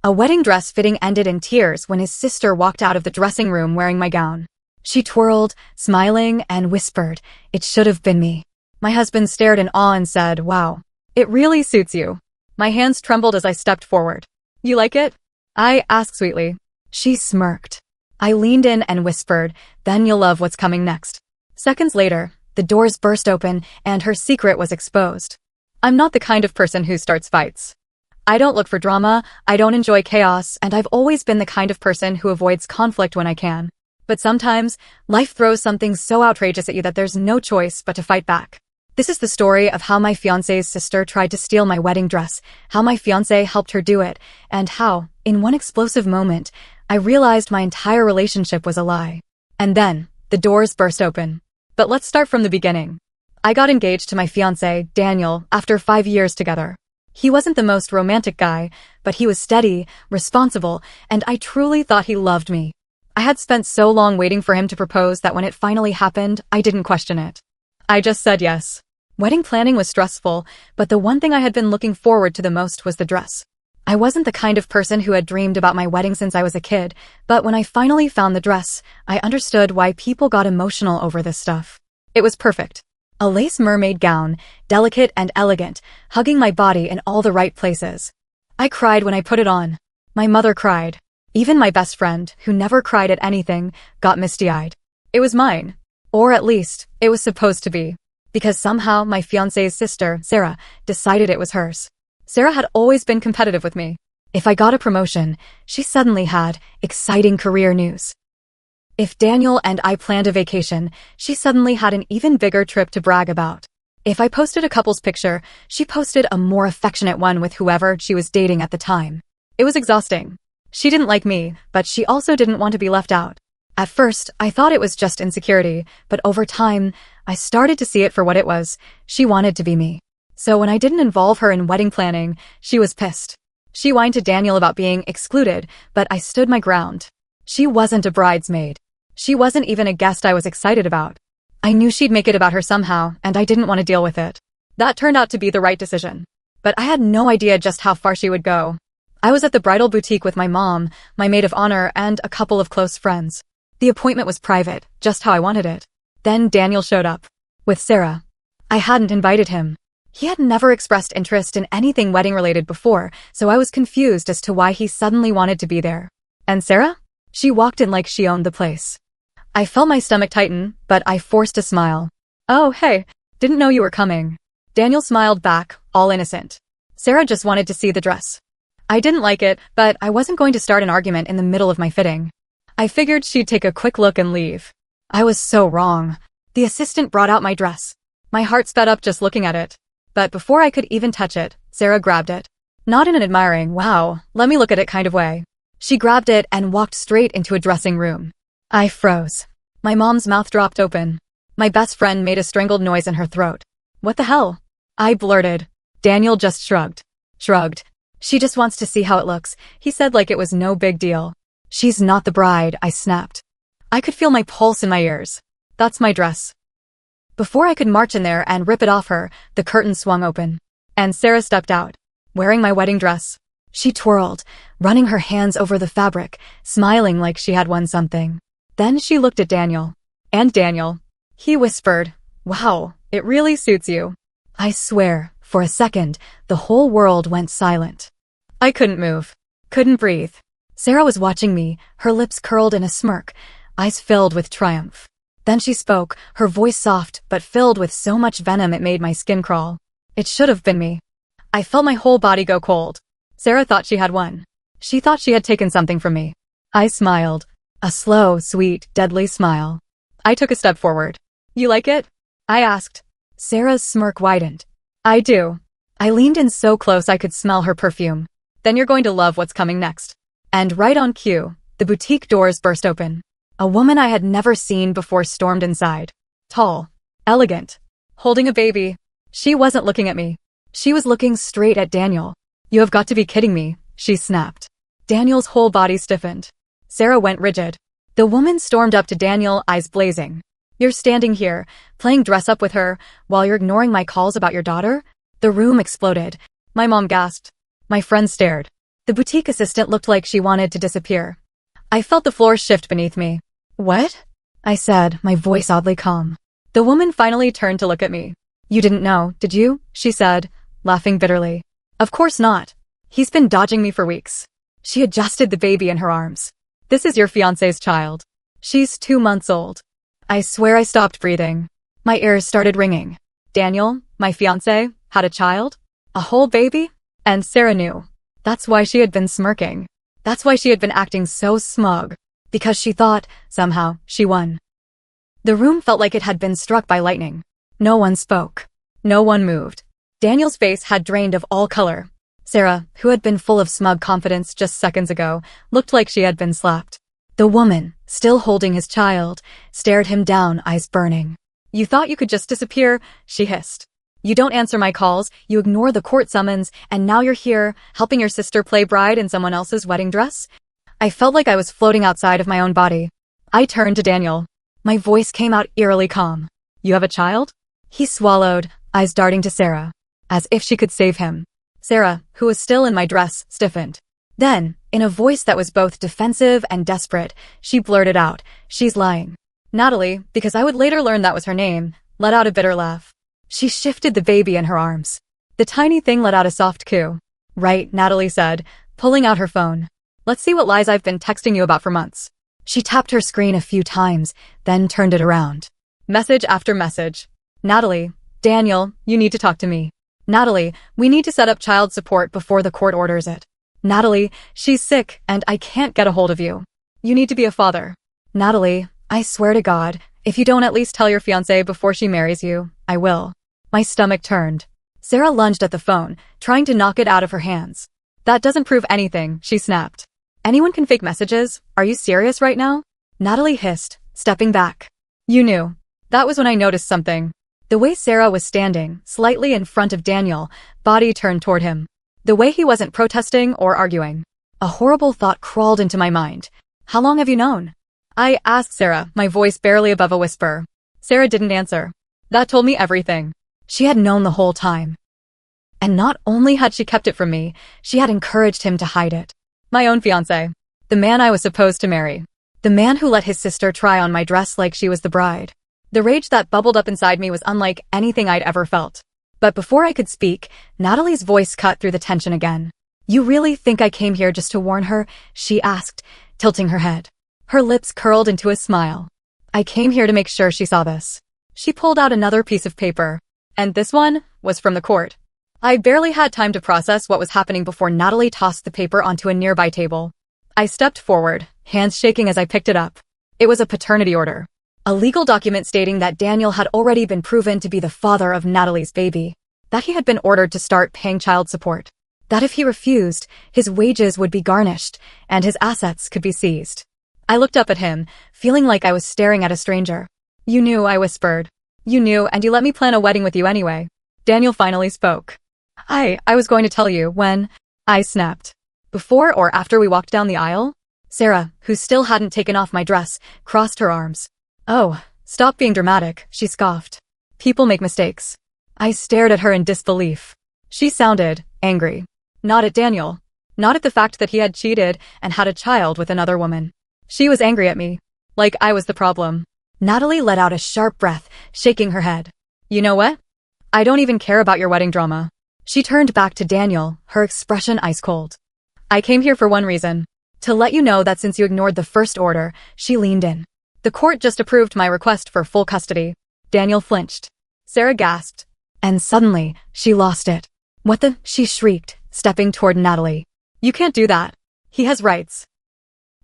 A wedding dress fitting ended in tears when his sister walked out of the dressing room wearing my gown. She twirled, smiling, and whispered, "It should have been me." My husband stared in awe and said, "Wow, it really suits you." My hands trembled as I stepped forward. "You like it?" I asked sweetly. She smirked. I leaned in and whispered, "Then you'll love what's coming next." Seconds later, the doors burst open and her secret was exposed. I'm not the kind of person who starts fights. I don't look for drama, I don't enjoy chaos, and I've always been the kind of person who avoids conflict when I can. But sometimes, life throws something so outrageous at you that there's no choice but to fight back. This is the story of how my fiancé's sister tried to steal my wedding dress, how my fiancé helped her do it, and how, in one explosive moment, I realized my entire relationship was a lie. And then, the doors burst open. But let's start from the beginning. I got engaged to my fiancé, Daniel, after 5 years together. He wasn't the most romantic guy, but he was steady, responsible, and I truly thought he loved me. I had spent so long waiting for him to propose that when it finally happened, I didn't question it. I just said yes. Wedding planning was stressful, but the one thing I had been looking forward to the most was the dress. I wasn't the kind of person who had dreamed about my wedding since I was a kid, but when I finally found the dress, I understood why people got emotional over this stuff. It was perfect. A lace mermaid gown, delicate and elegant, hugging my body in all the right places. I cried when I put it on. My mother cried. Even my best friend, who never cried at anything, got misty-eyed. It was mine. Or at least, it was supposed to be. Because somehow my fiancé's sister, Sarah, decided it was hers. Sarah had always been competitive with me. If I got a promotion, she suddenly had exciting career news. If Daniel and I planned a vacation, she suddenly had an even bigger trip to brag about. If I posted a couple's picture, she posted a more affectionate one with whoever she was dating at the time. It was exhausting. She didn't like me, but she also didn't want to be left out. At first, I thought it was just insecurity, but over time, I started to see it for what it was. She wanted to be me. So when I didn't involve her in wedding planning, she was pissed. She whined to Daniel about being excluded, but I stood my ground. She wasn't a bridesmaid. She wasn't even a guest I was excited about. I knew she'd make it about her somehow, and I didn't want to deal with it. That turned out to be the right decision. But I had no idea just how far she would go. I was at the bridal boutique with my mom, my maid of honor, and a couple of close friends. The appointment was private, just how I wanted it. Then Daniel showed up. With Sarah. I hadn't invited him. He had never expressed interest in anything wedding-related before, so I was confused as to why he suddenly wanted to be there. And Sarah? She walked in like she owned the place. I felt my stomach tighten, but I forced a smile. "Oh, hey, didn't know you were coming." Daniel smiled back, all innocent. Sarah just wanted to see the dress. I didn't like it, but I wasn't going to start an argument in the middle of my fitting. I figured she'd take a quick look and leave. I was so wrong. The assistant brought out my dress. My heart sped up just looking at it. But before I could even touch it, Sarah grabbed it. Not in an admiring, "Wow, let me look at it" kind of way. She grabbed it and walked straight into a dressing room. I froze. My mom's mouth dropped open. My best friend made a strangled noise in her throat. "What the hell?" I blurted. Daniel just shrugged. "She just wants to see how it looks," he said like it was no big deal. "She's not the bride," I snapped. I could feel my pulse in my ears. "That's my dress." Before I could march in there and rip it off her, the curtain swung open. And Sarah stepped out, wearing my wedding dress. She twirled, running her hands over the fabric, smiling like she had won something. Then she looked at Daniel. And Daniel. He whispered, "Wow, it really suits you." I swear, for a second, the whole world went silent. I couldn't move. Couldn't breathe. Sarah was watching me, her lips curled in a smirk, eyes filled with triumph. Then she spoke, her voice soft but filled with so much venom it made my skin crawl. It should have been me. I felt my whole body go cold. Sarah thought she had won. She thought she had taken something from me. I smiled. A slow, sweet, deadly smile. I took a step forward. "You like it?" I asked. Sarah's smirk widened. "I do." I leaned in so close I could smell her perfume. "Then you're going to love what's coming next." And right on cue, the boutique doors burst open. A woman I had never seen before stormed inside. Tall, elegant, holding a baby. She wasn't looking at me. She was looking straight at Daniel. "You have got to be kidding me," she snapped. Daniel's whole body stiffened. Sarah went rigid. The woman stormed up to Daniel, eyes blazing. "You're standing here, playing dress-up with her, while you're ignoring my calls about your daughter?" The room exploded. My mom gasped. My friends stared. The boutique assistant looked like she wanted to disappear. I felt the floor shift beneath me. What? I said, my voice oddly calm. The woman finally turned to look at me. You didn't know, did you? She said, laughing bitterly. Of course not. He's been dodging me for weeks. She adjusted the baby in her arms. This is your fiancé's child. She's 2 months old. I swear I stopped breathing. My ears started ringing. Daniel, my fiancé, had a child? A whole baby? And Sarah knew. That's why she had been smirking. That's why she had been acting so smug. Because she thought, somehow, she won. The room felt like it had been struck by lightning. No one spoke. No one moved. Daniel's face had drained of all color. Sarah, who had been full of smug confidence just seconds ago, looked like she had been slapped. The woman, still holding his child, stared him down, eyes burning. You thought you could just disappear, she hissed. You don't answer my calls, you ignore the court summons, and now you're here, helping your sister play bride in someone else's wedding dress? I felt like I was floating outside of my own body. I turned to Daniel. My voice came out eerily calm. You have a child? He swallowed, eyes darting to Sarah, as if she could save him. Sarah, who was still in my dress, stiffened. Then, in a voice that was both defensive and desperate, she blurted out, she's lying. Natalie, because I would later learn that was her name, let out a bitter laugh. She shifted the baby in her arms. The tiny thing let out a soft coo. Right, Natalie said, pulling out her phone. Let's see what lies I've been texting you about for months. She tapped her screen a few times, then turned it around. Message after message. Natalie, Daniel, you need to talk to me. Natalie, we need to set up child support before the court orders it. Natalie, she's sick and I can't get a hold of you. You need to be a father. Natalie, I swear to God, if you don't at least tell your fiancé before she marries you, I will. My stomach turned. Sarah lunged at the phone, trying to knock it out of her hands. That doesn't prove anything, she snapped. Anyone can fake messages. Are you serious right now? Natalie hissed, stepping back. You knew. That was when I noticed something. The way Sarah was standing, slightly in front of Daniel, body turned toward him. The way he wasn't protesting or arguing. A horrible thought crawled into my mind. How long have you known? I asked Sarah, my voice barely above a whisper. Sarah didn't answer. That told me everything. She had known the whole time. And not only had she kept it from me, she had encouraged him to hide it. My own fiancé. The man I was supposed to marry. The man who let his sister try on my dress like she was the bride. The rage that bubbled up inside me was unlike anything I'd ever felt. But before I could speak, Natalie's voice cut through the tension again. You really think I came here just to warn her? She asked, tilting her head. Her lips curled into a smile. I came here to make sure she saw this. She pulled out another piece of paper. And this one was from the court. I barely had time to process what was happening before Natalie tossed the paper onto a nearby table. I stepped forward, hands shaking as I picked it up. It was a paternity order. A legal document stating that Daniel had already been proven to be the father of Natalie's baby. That he had been ordered to start paying child support. That if he refused, his wages would be garnished, and his assets could be seized. I looked up at him, feeling like I was staring at a stranger. You knew, I whispered. You knew, and you let me plan a wedding with you anyway. Daniel finally spoke. I was going to tell you when, I snapped. Before or after we walked down the aisle? Sarah, who still hadn't taken off my dress, crossed her arms. Oh, stop being dramatic, she scoffed. People make mistakes. I stared at her in disbelief. She sounded angry. Not at Daniel. Not at the fact that he had cheated and had a child with another woman. She was angry at me. Like I was the problem. Natalie let out a sharp breath, shaking her head. You know what? I don't even care about your wedding drama. She turned back to Daniel, her expression ice cold. I came here for one reason. To let you know that since you ignored the first order, she leaned in. The court just approved my request for full custody. Daniel flinched. Sarah gasped. And suddenly, she lost it. What the? She shrieked, stepping toward Natalie. You can't do that. He has rights.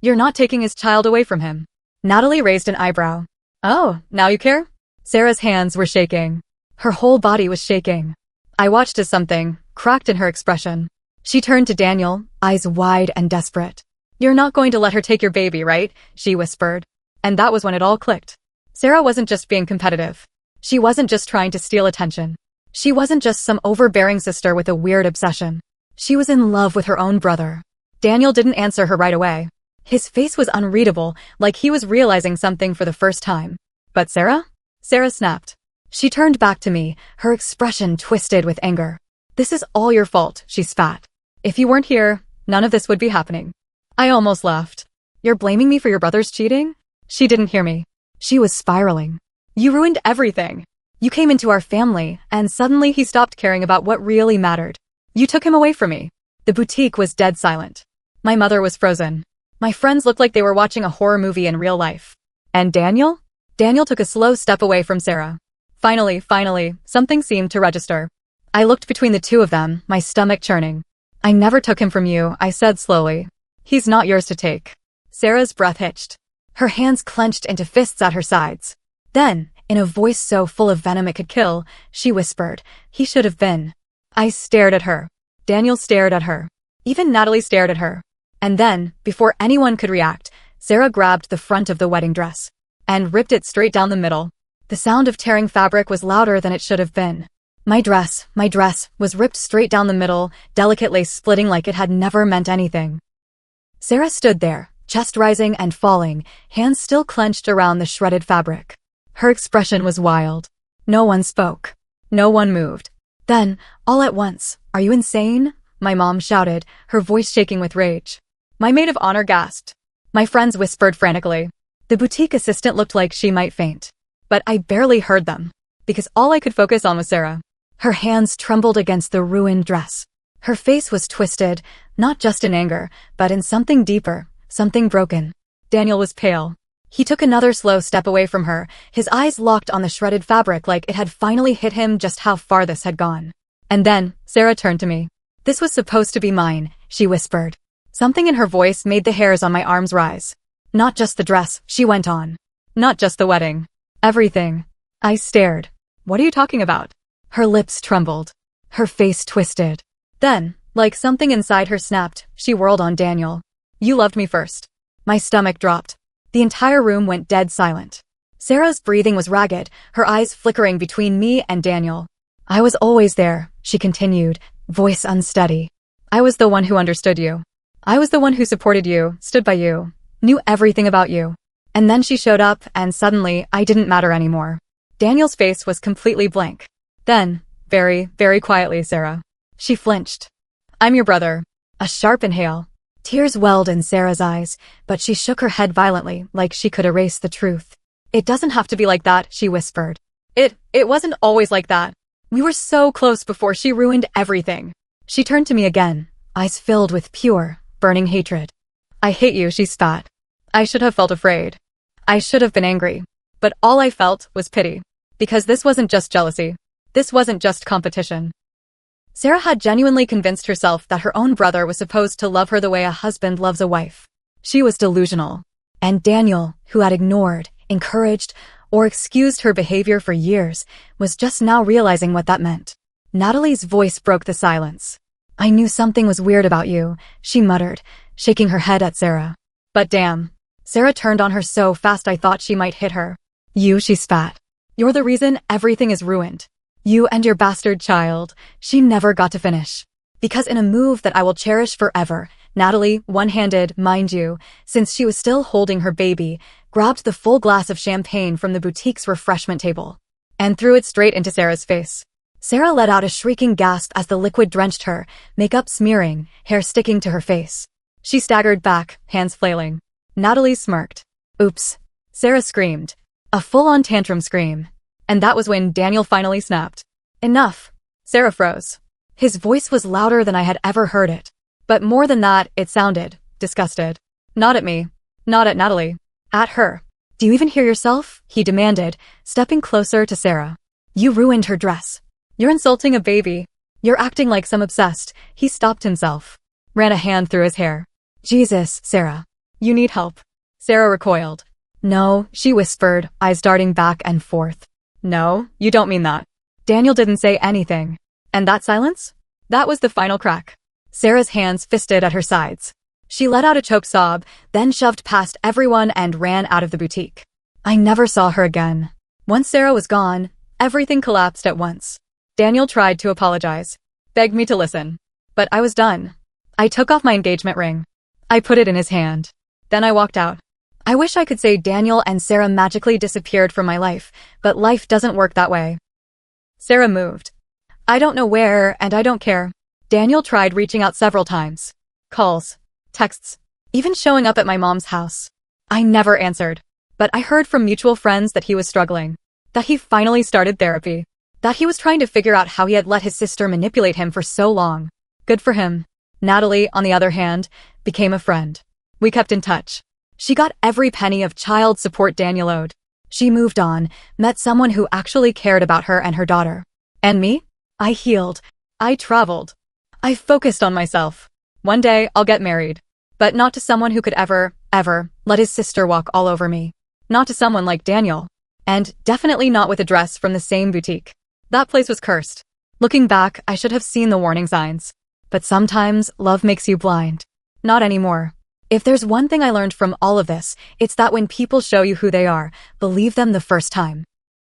You're not taking his child away from him. Natalie raised an eyebrow. Oh, now you care? Sarah's hands were shaking. Her whole body was shaking. I watched as something cracked in her expression. She turned to Daniel, eyes wide and desperate. You're not going to let her take your baby, right? She whispered. And that was when it all clicked. Sarah wasn't just being competitive. She wasn't just trying to steal attention. She wasn't just some overbearing sister with a weird obsession. She was in love with her own brother. Daniel didn't answer her right away. His face was unreadable, like he was realizing something for the first time. But Sarah? Sarah snapped. She turned back to me, her expression twisted with anger. This is all your fault, she spat. If you weren't here, none of this would be happening. I almost laughed. You're blaming me for your brother's cheating? She didn't hear me. She was spiraling. You ruined everything. You came into our family, and suddenly he stopped caring about what really mattered. You took him away from me. The boutique was dead silent. My mother was frozen. My friends looked like they were watching a horror movie in real life. And Daniel? Daniel took a slow step away from Sarah. Finally, something seemed to register. I looked between the two of them, my stomach churning. I never took him from you, I said slowly. He's not yours to take. Sarah's breath hitched. Her hands clenched into fists at her sides. Then, in a voice so full of venom it could kill, she whispered, he should have been. I stared at her. Daniel stared at her. Even Natalie stared at her. And then, before anyone could react, Sarah grabbed the front of the wedding dress and ripped it straight down the middle. The sound of tearing fabric was louder than it should have been. My dress was ripped straight down the middle, delicate lace splitting like it had never meant anything. Sarah stood there, chest rising and falling, hands still clenched around the shredded fabric. Her expression was wild. No one spoke. No one moved. Then, all at once, "Are you insane?" my mom shouted, her voice shaking with rage. My maid of honor gasped. My friends whispered frantically. The boutique assistant looked like she might faint. But I barely heard them, because all I could focus on was Sarah. Her hands trembled against the ruined dress. Her face was twisted, not just in anger, but in something deeper, something broken. Daniel was pale. He took another slow step away from her, his eyes locked on the shredded fabric like it had finally hit him just how far this had gone. And then, Sarah turned to me. "This was supposed to be mine," she whispered. Something in her voice made the hairs on my arms rise. "Not just the dress," she went on. "Not just the wedding. Everything." I stared. "What are you talking about?" Her lips trembled. Her face twisted. Then, like something inside her snapped, she whirled on Daniel. "You loved me first." My stomach dropped. The entire room went dead silent. Sarah's breathing was ragged, her eyes flickering between me and Daniel. "I was always there," she continued, voice unsteady. "I was the one who understood you. I was the one who supported you, stood by you, knew everything about you." And then she showed up, and suddenly, I didn't matter anymore. Daniel's face was completely blank. Then, very, very quietly, Sarah. She flinched. "I'm your brother." A sharp inhale. Tears welled in Sarah's eyes, but she shook her head violently, like she could erase the truth. "It doesn't have to be like that," she whispered. It wasn't always like that. We were so close before she ruined everything." She turned to me again, eyes filled with pure, burning hatred. "I hate you," she spat. I should have felt afraid. I should have been angry. But all I felt was pity. Because this wasn't just jealousy. This wasn't just competition. Sarah had genuinely convinced herself that her own brother was supposed to love her the way a husband loves a wife. She was delusional. And Daniel, who had ignored, encouraged, or excused her behavior for years, was just now realizing what that meant. Natalie's voice broke the silence. "I knew something was weird about you," she muttered, shaking her head at Sarah. "But damn." Sarah turned on her so fast I thought she might hit her. "You," she spat. "You're the reason everything is ruined. You and your bastard child." She never got to finish. Because in a move that I will cherish forever, Natalie, one-handed, mind you, since she was still holding her baby, grabbed the full glass of champagne from the boutique's refreshment table and threw it straight into Sarah's face. Sarah let out a shrieking gasp as the liquid drenched her, makeup smearing, hair sticking to her face. She staggered back, hands flailing. Natalie smirked. "Oops." Sarah screamed. A full-on tantrum scream. And that was when Daniel finally snapped. "Enough." Sarah froze. His voice was louder than I had ever heard it. But more than that, it sounded disgusted. Not at me. Not at Natalie. At her. "Do you even hear yourself?" he demanded, stepping closer to Sarah. "You ruined her dress. You're insulting a baby. You're acting like some obsessed." He stopped himself. Ran a hand through his hair. "Jesus, Sarah. You need help." Sarah recoiled. "No," she whispered, eyes darting back and forth. "No, you don't mean that." Daniel didn't say anything. And that silence? That was the final crack. Sarah's hands fisted at her sides. She let out a choked sob, then shoved past everyone and ran out of the boutique. I never saw her again. Once Sarah was gone, everything collapsed at once. Daniel tried to apologize, begged me to listen. But I was done. I took off my engagement ring. I put it in his hand. Then I walked out. I wish I could say Daniel and Sarah magically disappeared from my life, but life doesn't work that way. Sarah moved. I don't know where, and I don't care. Daniel tried reaching out several times. calls, texts, even showing up at my mom's house. I never answered. But I heard from mutual friends that he was struggling, that he finally started therapy, that he was trying to figure out how he had let his sister manipulate him for so long. Good for him. Natalie, on the other hand, became a friend. We kept in touch. She got every penny of child support Daniel owed. She moved on, met someone who actually cared about her and her daughter. And me? I healed. I traveled. I focused on myself. One day, I'll get married. But not to someone who could ever let his sister walk all over me. Not to someone like Daniel. And definitely not with a dress from the same boutique. That place was cursed. Looking back, I should have seen the warning signs. But sometimes, love makes you blind. Not anymore. If there's one thing I learned from all of this, it's that when people show you who they are, believe them the first time.